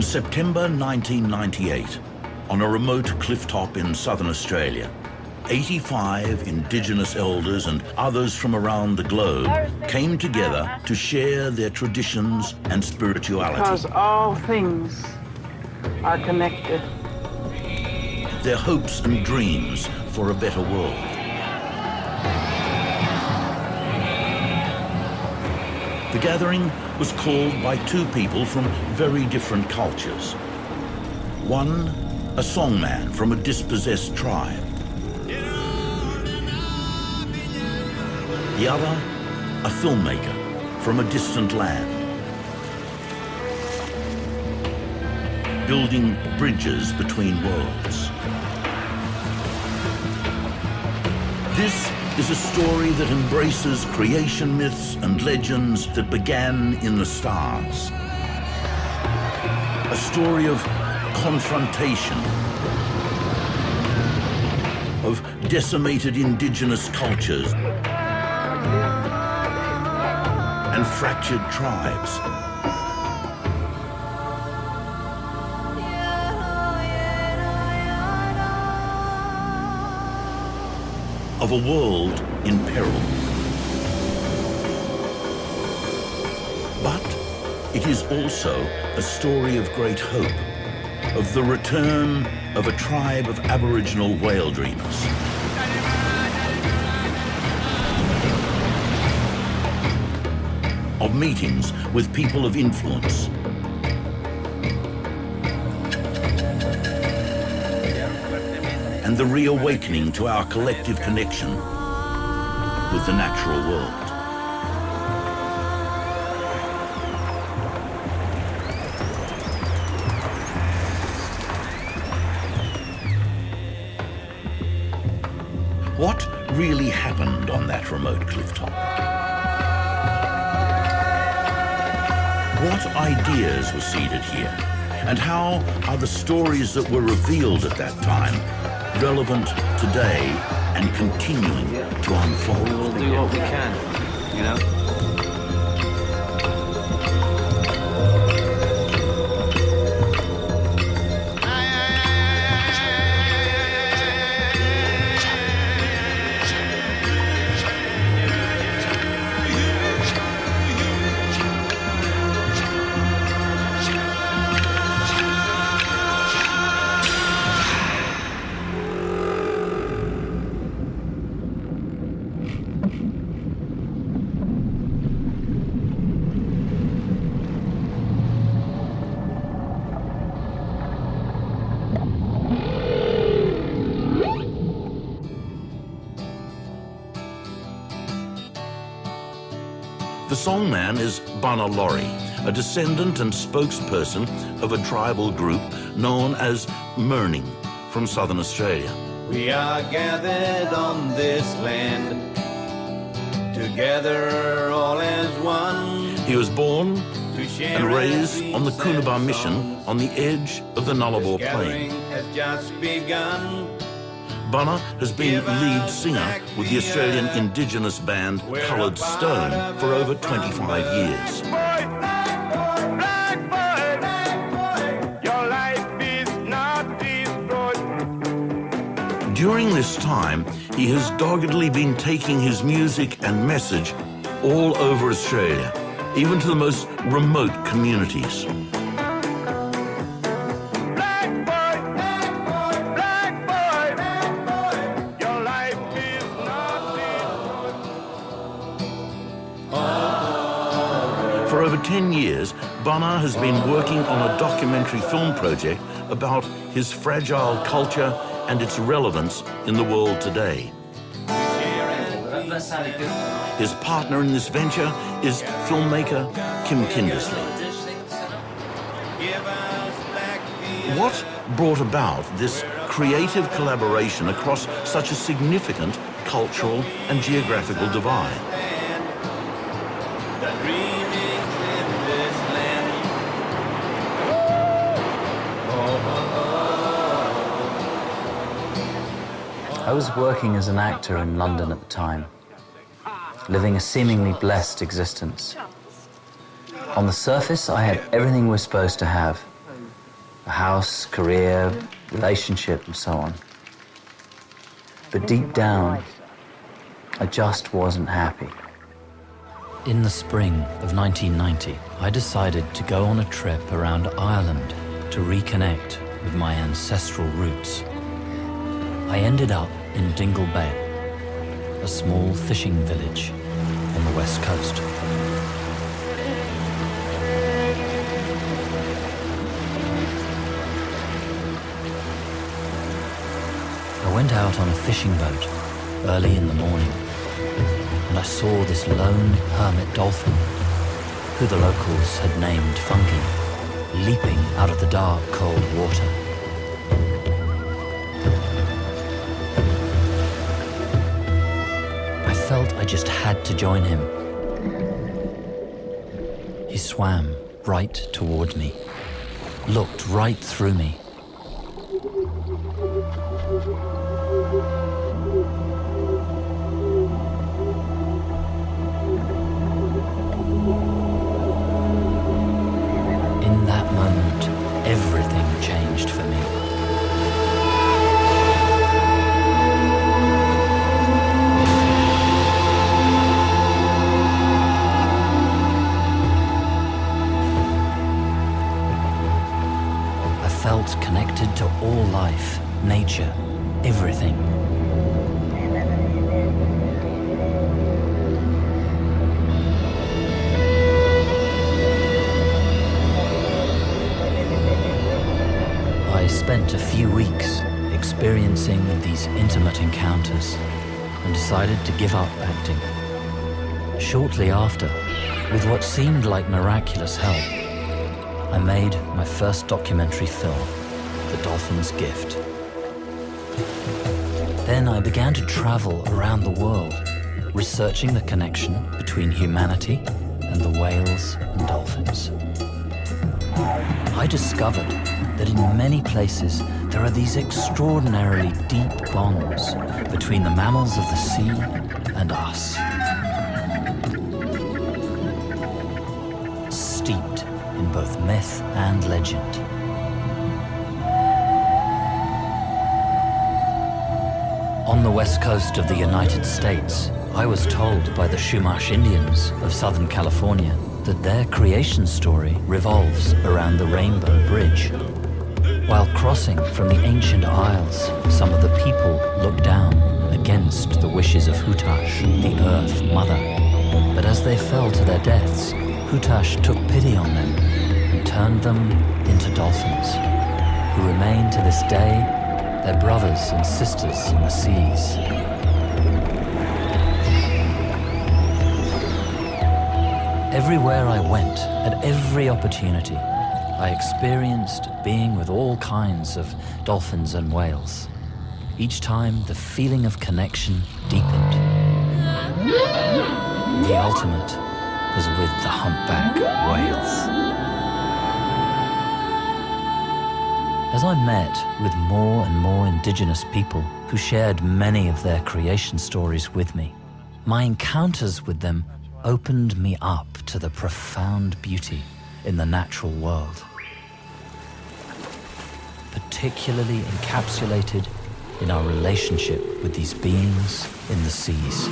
September 1998, on a remote clifftop in southern Australia, 85 Indigenous elders and others from around the globe came together to share their traditions and spirituality. Because all things are connected. Their hopes and dreams for a better world. The gathering was called by two people from very different cultures. One, a songman from a dispossessed tribe. The other, a filmmaker from a distant land. Building bridges between worlds. This is a story that embraces creation myths and legends that began in the stars. A story of confrontation, of decimated indigenous cultures and fractured tribes. Of a world in peril. But it is also a story of great hope, of the return of a tribe of Aboriginal whale dreamers. Of meetings with people of influence. And the reawakening to our collective connection with the natural world. What really happened on that remote clifftop? What ideas were seeded here? And how are the stories that were revealed at that time relevant today and continuing to unfold? We'll do what we can, you know? The songman is Bunna Lawrie, a descendant and spokesperson of a tribal group known as Mirning from southern Australia. We are gathered on this land, together all as one. He was born and raised on the Coonabah Mission on the edge of the Nullarbor Plain. Has just begun. Bunna has been lead singer with the Australian Indigenous band Coloured Stone for over 25 years. During this time, he has doggedly been taking his music and message all over Australia, even to the most remote communities. For over 10 years, Bunna has been working on a documentary film project about his fragile culture and its relevance in the world today. His partner in this venture is filmmaker Kim Kindersley. What brought about this creative collaboration across such a significant cultural and geographical divide? I was working as an actor in London at the time, living a seemingly blessed existence. On the surface, I had everything we're supposed to have. a house, career, relationship, and so on. But deep down, I just wasn't happy. In the spring of 1990, I decided to go on a trip around Ireland to reconnect with my ancestral roots. I ended up in Dingle Bay, a small fishing village on the west coast. I went out on a fishing boat early in the morning, and I saw this lone hermit dolphin, who the locals had named Funky, leaping out of the dark, cold water. I felt I just had to join him. He swam right toward me, looked right through me. In that moment, everything changed for me. I felt connected to all life, nature, everything. I spent a few weeks experiencing these intimate encounters and decided to give up acting. Shortly after, with what seemed like miraculous help, I made my first documentary film, The Dolphin's Gift. Then I began to travel around the world, researching the connection between humanity and the whales and dolphins. I discovered that in many places there are these extraordinarily deep bonds between the mammals of the sea and us. Steeped in both myth and legend. On the west coast of the United States, I was told by the Chumash Indians of Southern California that their creation story revolves around the Rainbow Bridge. While crossing from the ancient isles, some of the people looked down against the wishes of Hutash, the Earth Mother. But as they fell to their deaths, Hutash took pity on them and turned them into dolphins, who remain to this day their brothers and sisters in the seas. Everywhere I went, at every opportunity, I experienced being with all kinds of dolphins and whales. Each time, the feeling of connection deepened. The ultimate was with the humpback whales. As I met with more and more indigenous people who shared many of their creation stories with me, my encounters with them opened me up to the profound beauty in the natural world, particularly encapsulated in our relationship with these beings in the seas.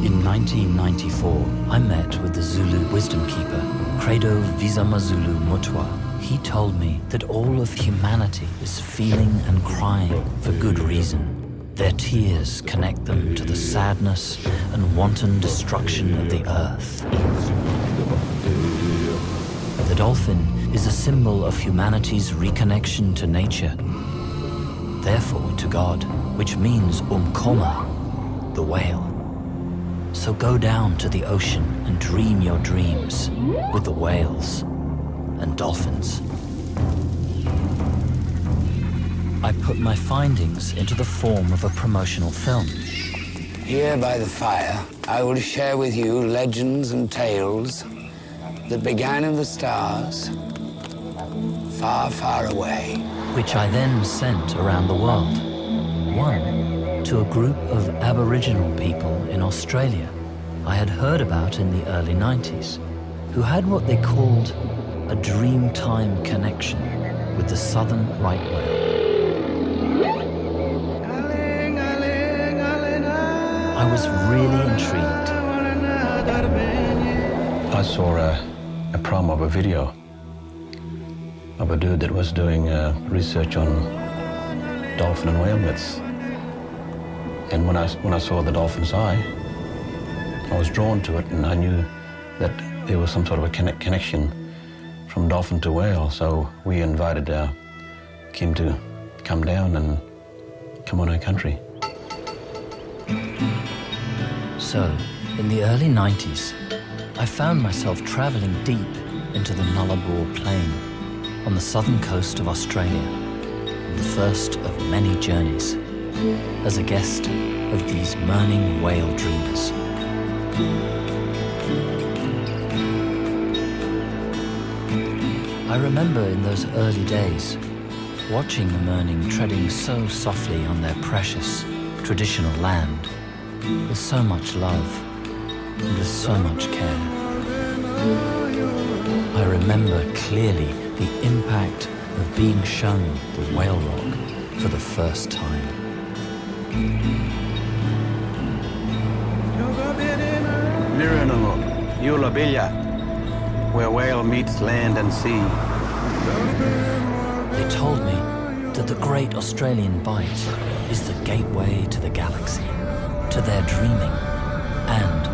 In 1994, I met with the Zulu wisdom keeper, Credo Vizamazulu Mutwa. He told me that all of humanity is feeling and crying for good reason. Their tears connect them to the sadness and wanton destruction of the earth. The dolphin is a symbol of humanity's reconnection to nature, therefore to God, which means Umkhoma, the whale. So go down to the ocean and dream your dreams with the whales and dolphins. I put my findings into the form of a promotional film. Here by the fire, I will share with you legends and tales that began in the stars, far, far away. Which I then sent around the world. One, to a group of Aboriginal people in Australia I had heard about in the early 90s, who had what they called a dream-time connection with the southern right whale. I was really intrigued. I saw a promo of a video of a dude that was doing research on dolphin and whale myths. And when I saw the dolphin's eye, I was drawn to it, and I knew that there was some sort of a connection from dolphin to whale. So we invited Kim to come down and come on our country. So, in the early 90s, I found myself traveling deep into the Nullarbor Plain on the southern coast of Australia, on the first of many journeys, as a guest of these Mirning whale dreamers. I remember in those early days, watching the Mirning treading so softly on their precious, traditional land, with so much love and with so much care. I remember clearly the impact of being shown the whale rock for the first time. Mirunungu, Eulabilla, where whale meets land and sea. They told me that the Great Australian Bight is the gateway to the galaxy, to their dreaming, and